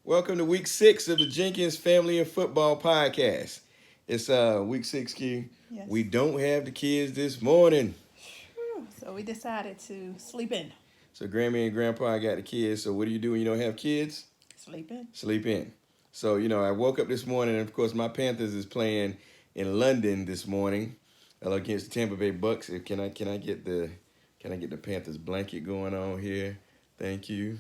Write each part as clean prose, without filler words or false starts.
Welcome to week 6 of the Jenkins Family and Football Podcast. It's week 6, Q. Yes. We don't have the kids this morning. So we decided to sleep in. So Grammy and Grandpa got the kids. So what do you do when you don't have kids? Sleep in. Sleep in. So, I woke up this morning, and of course my Panthers is playing in London this morning against the Tampa Bay Bucks. Can I get the Panthers blanket going on here? Thank you.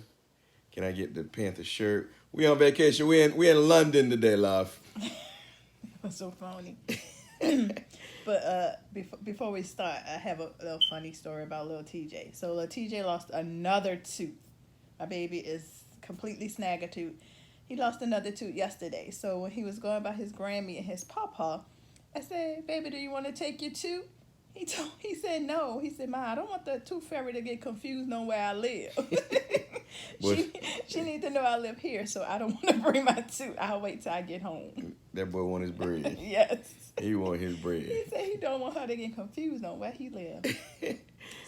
Can I get the Panthers shirt? We on vacation. We in London today, love. It was so funny. But before we start, I have a little funny story about little TJ. So little TJ lost another tooth. My baby is completely snag-a-tooth. He lost another tooth yesterday. So when he was going by his Grammy and his pawpaw, I said, "Baby, do you want to take your tooth?" He said no. He said, "Ma, I don't want the tooth fairy to get confused on where I live." She need to know I live here, so I don't want to bring my tooth. I'll wait till I get home. That boy want his bread. Yes. He want his bread. He said he don't want her to get confused on where he lives.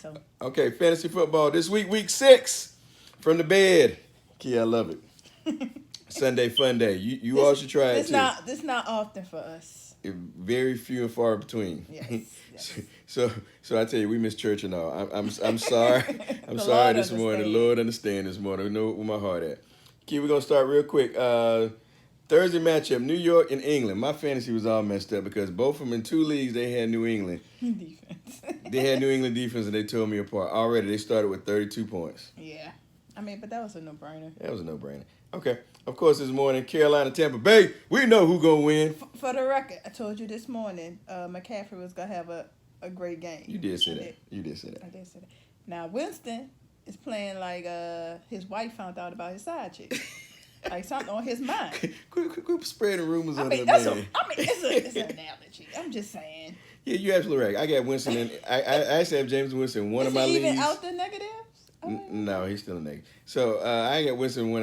So. Okay, fantasy football this week 6 from the bed. Key, I love it. Sunday fun day. You all should try it too. This not often for us. Very few and far between. Yes. So I tell you, we miss church and all. I'm sorry. I'm sorry Lord this morning. The Lord understand this morning. We know where my heart at. Key, we're gonna start real quick. Thursday matchup, New York and England. My fantasy was all messed up because both of them in 2 leagues they had New England Defense. They had New England defense and they tore me apart. Already they started with 32 points. Yeah. I mean, but that was a no-brainer. That was a no-brainer. Okay. Of course, this morning, Carolina, Tampa Bay. We know who's going to win. For the record, I told you this morning, McCaffrey was going to have a great game. You did say that. You did say that. I did say that. Now, Winston is playing like his wife found out about his side chick. Like something on his mind. Quit spreading rumors on that man. It's an analogy. I'm just saying. Yeah, you're absolutely right. I got Winston in. I actually have James Winston in one of my leagues. Is he even out the negatives? No, he's still a negative. So I got Winston in one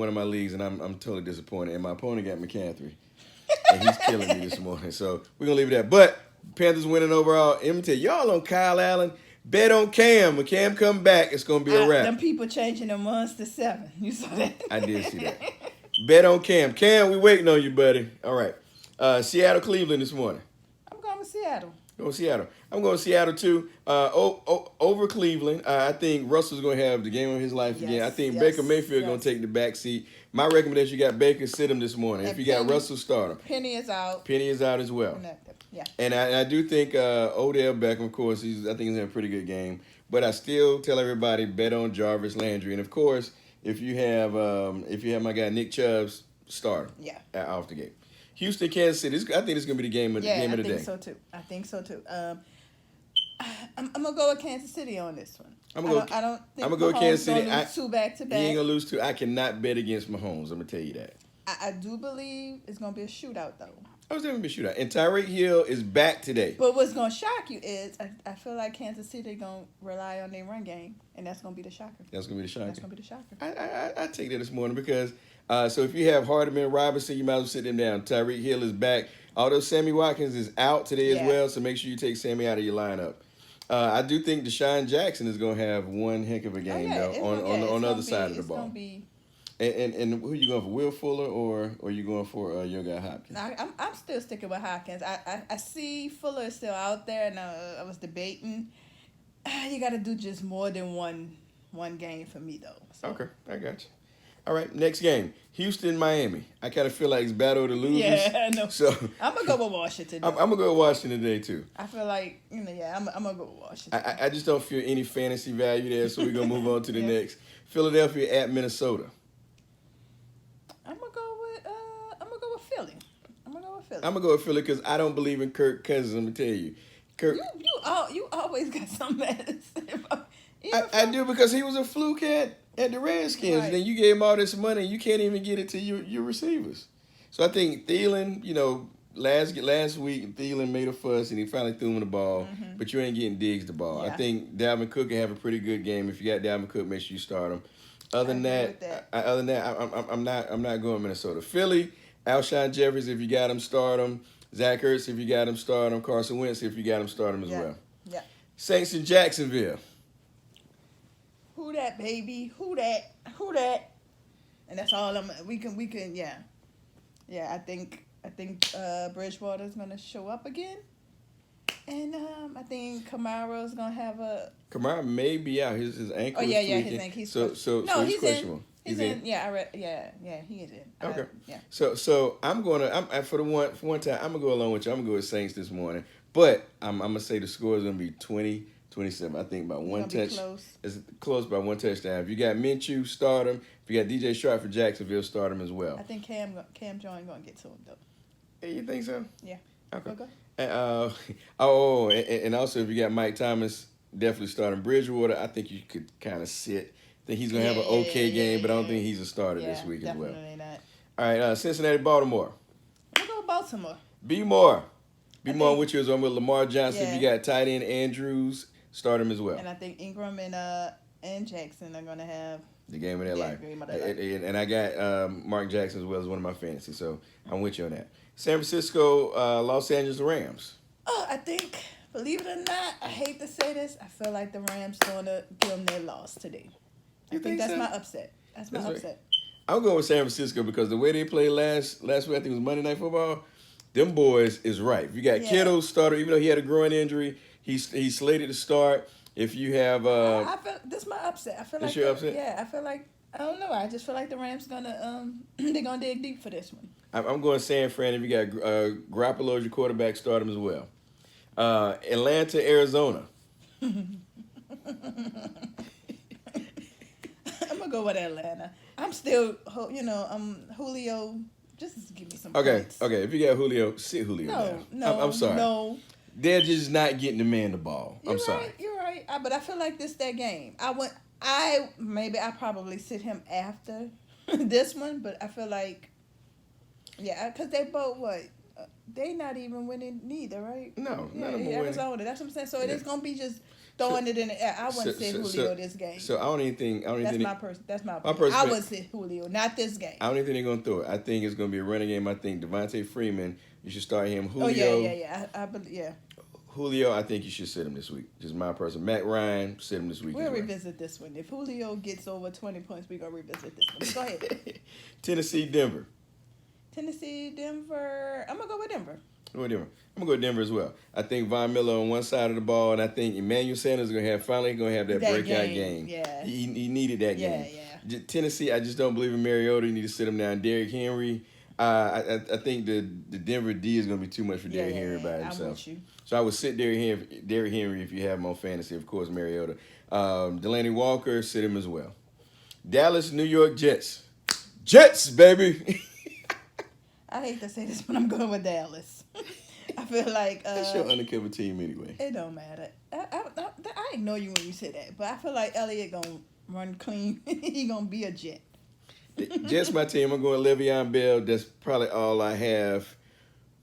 of my leagues, and I'm totally disappointed. And my opponent got McCaffrey, and he's killing me this morning. So we're gonna leave it at that. But Panthers winning overall. Let me tell you, y'all on Kyle Allen. Bet on Cam. When Cam come back, it's gonna be a wrap. Them people changing them 1s to 7. You saw that? I did see that. Bet on Cam. Cam, we waiting on you, buddy. All right. Seattle, Cleveland this morning. I'm going with Seattle. Go Seattle. I'm going to Seattle too. Over Cleveland. I think Russell's going to have the game of his life again. I think Baker Mayfield going to take the back seat. My recommendation: you got Baker, sit him this morning. If you got Russell, start him. Penny is out. Penny is out as well. Yeah. And I do think Odell Beckham, of course, I think he's having a pretty good game. But I still tell everybody bet on Jarvis Landry. And of course, if you have my guy Nick Chubb's, start him. Yeah. Off the game. Houston, Kansas City. I think it's going to be the game of the day. I think so too. I'm gonna go with Kansas City on this one. I'm gonna go with Kansas City. Lose 2 back-to-back. He ain't gonna lose 2. I cannot bet against Mahomes. I'm gonna tell you that. I do believe it's gonna be a shootout though. I was definitely be a shootout. And Tyreek Hill is back today. But what's gonna shock you is I feel like Kansas City gonna rely on their run game, and that's gonna be the shocker. I take that this morning because so if you have Hardeman, Robinson, you might as well sit them down. Tyreek Hill is back. Although Sammy Watkins is out today as well, so make sure you take Sammy out of your lineup. I do think Deshaun Jackson is going to have one heck of a game on the other side of the ball. And who are you going for, Will Fuller or you going for your guy Hopkins? I'm still sticking with Hopkins. I see Fuller is still out there, and I was debating. You got to do just more than one game for me though. So. Okay, I got you. All right, next game, Houston, Miami. I kind of feel like it's battle of the losers. Yeah, I know. So I'm gonna go with Washington. I'm gonna go with Washington today too. I feel like I'm gonna go with Washington. I just don't feel any fantasy value there, so we're gonna move on to the next. Philadelphia at Minnesota. I'm gonna go with Philly. I'm gonna go with Philly because I don't believe in Kirk Cousins. I'm gonna tell you, Kirk. You always got something to say about. I do because he was a fluke at the Redskins. Right. And then you gave him all this money and you can't even get it to your receivers. So I think Thielen, last week Thielen made a fuss and he finally threw him the ball, but you ain't getting Diggs the ball. Yeah. I think Dalvin Cook can have a pretty good game. If you got Dalvin Cook, make sure you start him. Other than that, I'm not going Minnesota. Philly, Alshon Jeffries, if you got him, start him. Zach Ertz, if you got him, start him. Carson Wentz, if you got him, start him as well. Yeah. Saints in Jacksonville. Who that, baby? Who that? and that's all we can yeah. I think Bridgewater's gonna show up again, and I think Kamara's gonna have a. Kamara may be out. His ankle. Oh yeah, is yeah, tweaking. his ankle. So he's questionable. In. He's in. Yeah, I read. Yeah, he is in. Okay. Yeah. So I'm for one time I'm gonna go along with you. I'm gonna go with Saints this morning, but I'm gonna say the score is gonna be 20-27. I think by one touch. Close. It's close by one touchdown. If you got Minshew, start him. If you got DJ Sharp for Jacksonville, start him as well. I think Cam Jordan gonna get to him though. Hey, you think so? Yeah. Okay. And also if you got Mike Thomas, definitely start him. Bridgewater, I think you could kind of sit. I think he's gonna have an okay game, but I don't think he's a starter this week as well. Definitely not. All right, Cincinnati, Baltimore. I'm gonna go Baltimore. Be more with you as I'm with Lamar Johnson. Yeah. If you got tight end Andrews, start him as well. And I think Ingram and Jackson are gonna have the game of their life. Game of their life. And I got Mark Jackson as well as one of my fantasy, so I'm with you on that. San Francisco, Los Angeles Rams. Oh, I think, believe it or not, I hate to say this, I feel like the Rams gonna give them their loss today. I think that's my upset. That's my upset. Right. I'm going with San Francisco because the way they played last week, I think it was Monday Night Football, them boys is right. If you got Kittle starter, even though he had a groin injury, he's slated to start. If you have I feel this is my upset. I feel like your upset? Yeah, I feel like I don't know. I just feel like the Rams gonna they're gonna dig deep for this one. I'm going San Fran. If you got Garoppolo as your quarterback, start him as well. Atlanta, Arizona. I'm gonna go with Atlanta. I'm still, Julio. Just give me some points. Okay. If you got Julio, sit Julio. No, I'm sorry. No. They're just not getting the man the ball. I'm sorry. You're right. But I feel like this that game. I probably sit him after this one, but I feel like, because they both they not even winning neither, right? No, none of them Arizona. winning. That's what I'm saying. So it is gonna be just throwing it in the air. I wouldn't say Julio this game. So I don't even think. That's my opinion. I would say Julio, not this game. I don't even think they're gonna throw it. I think it's gonna be a running game. I think Devontae Freeman. You should start him. Julio. Oh yeah. I believe. Julio, I think you should sit him this week. Just my person. Matt Ryan, sit him this week. We'll revisit this one. If Julio gets over 20 points, we're going to revisit this one. Go ahead. Tennessee, Denver. I'm going to go with Denver. I'm going to go with Denver as well. I think Von Miller on one side of the ball, and I think Emmanuel Sanders is going to have that breakout game. Yeah. He needed that game. Yeah. Tennessee, I just don't believe in Mariota. You need to sit him down. Derrick Henry. I think the Denver D is going to be too much for Derrick Henry by himself. I'm with you. So I would sit Derrick Henry if you have him on fantasy. Of course, Mariota. Delaney Walker, sit him as well. Dallas, New York Jets. Jets, baby. I hate to say this, but I'm going with Dallas. I feel like that's your undercover team anyway. It don't matter. I ignore you when you say that, but I feel like Elliott gonna run clean. He gonna be a Jet. Jets, my team. I'm going Le'Veon Bell. That's probably all I have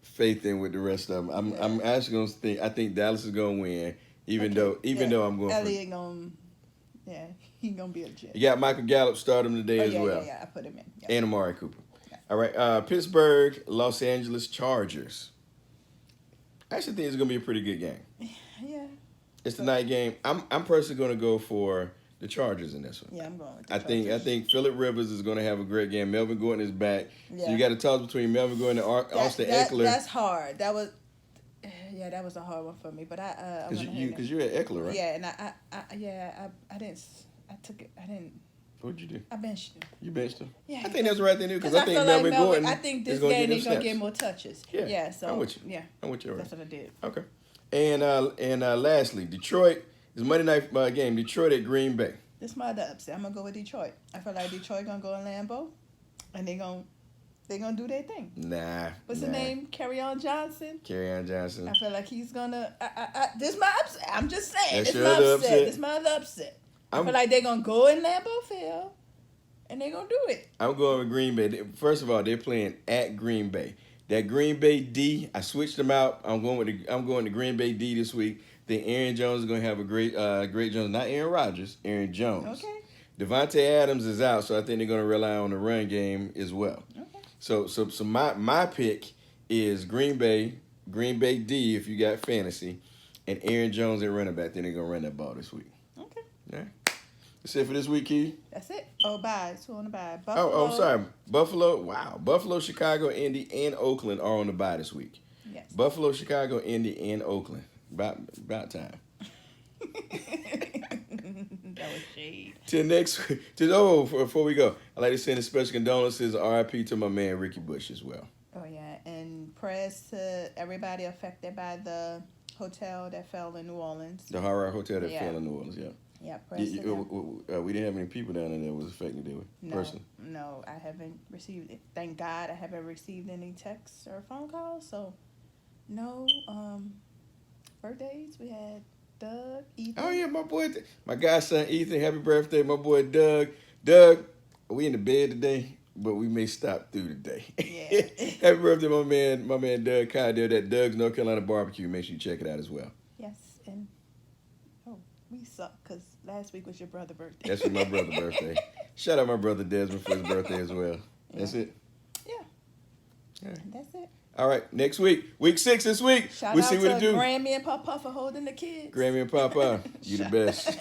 faith in with the rest of them. I'm actually going to think. I think Dallas is going to win, even though I'm going. Elliott he gonna be a Jet. You got Michael Gallup start him today as well. Yeah, I put him in. Yeah. And Amari Cooper. Yeah. All right, Pittsburgh, Los Angeles Chargers. I actually think it's going to be a pretty good game. Yeah. It's the night game. I'm personally going to go for the Chargers in this one. Yeah, I'm going with the Chargers. I think Phillip Rivers is going to have a great game. Melvin Gordon is back. Yeah. So you got to toss between Melvin Gordon and Austin Eckler. That's hard. That was a hard one for me. But because you're at Eckler, right? Yeah, and I didn't. I took it. I didn't. What'd you do? I benched him. You benched him? Yeah. I think that's the right thing to do because I think Melvin Gordon. I think this game he's gonna get more touches. Yeah. So I'm with you. Yeah. I'm with you. That's what I did. Okay. And lastly, Detroit is Monday night game. Detroit at Green Bay. This is my other upset. I'm gonna go with Detroit. I feel like Detroit gonna go in Lambeau, and they gonna do their thing. Nah. What's his name? Kerryon Johnson. Kerryon Johnson. I feel like he's gonna. This is my upset. I'm just saying. That's This is my upset. This is my other upset. I feel like they're gonna go in Lambeau Field, and they're gonna do it. I'm going with Green Bay. First of all, they're playing at Green Bay. That Green Bay D, I switched them out. I'm going to Green Bay D this week. I think Aaron Jones is going to have a great Jones. Not Aaron Rodgers, Aaron Jones. Okay. Devontae Adams is out, so I think they're going to rely on the run game as well. Okay. So my pick is Green Bay D if you got fantasy, and Aaron Jones at running back. Then they're going to run that ball this week. Okay. Yeah. That's it for this week, Key. That's it. Oh, bye. Two on the bye. Oh, sorry. Buffalo. Wow. Buffalo, Chicago, Indy, and Oakland are on the bye this week. Yes. Buffalo, Chicago, Indy, and Oakland. About time. That was shade. Till next. Before we go, I'd like to send a special condolences, RIP to my man Ricky Bush as well. Oh yeah, and prayers to everybody affected by the hotel that fell in New Orleans. The Horror Hotel that fell in New Orleans. Yeah. Yeah, prayers to them. We didn't have any people down there that was affected, did we? No, Personally. no, I haven't received it. Thank God I haven't received any texts or phone calls. So, no birthdays. We had Doug, Ethan. Oh yeah, my boy, my godson Ethan. Happy birthday, my boy Doug. Doug, we in the bed today, but we may stop through today. Yeah. Happy birthday, my man Doug Kyle. That Doug's North Carolina barbecue. Make sure you check it out as well. Yes, and we suck because last week was your brother's birthday. That's for my brother's birthday. Shout out my brother Desmond for his birthday as well. Yeah. That's it. Yeah. All right. That's it. All right, next week 6 this week. Shout we'll out see what to to do. Grammy and Papa for holding the kids. Grammy and Papa, you the best.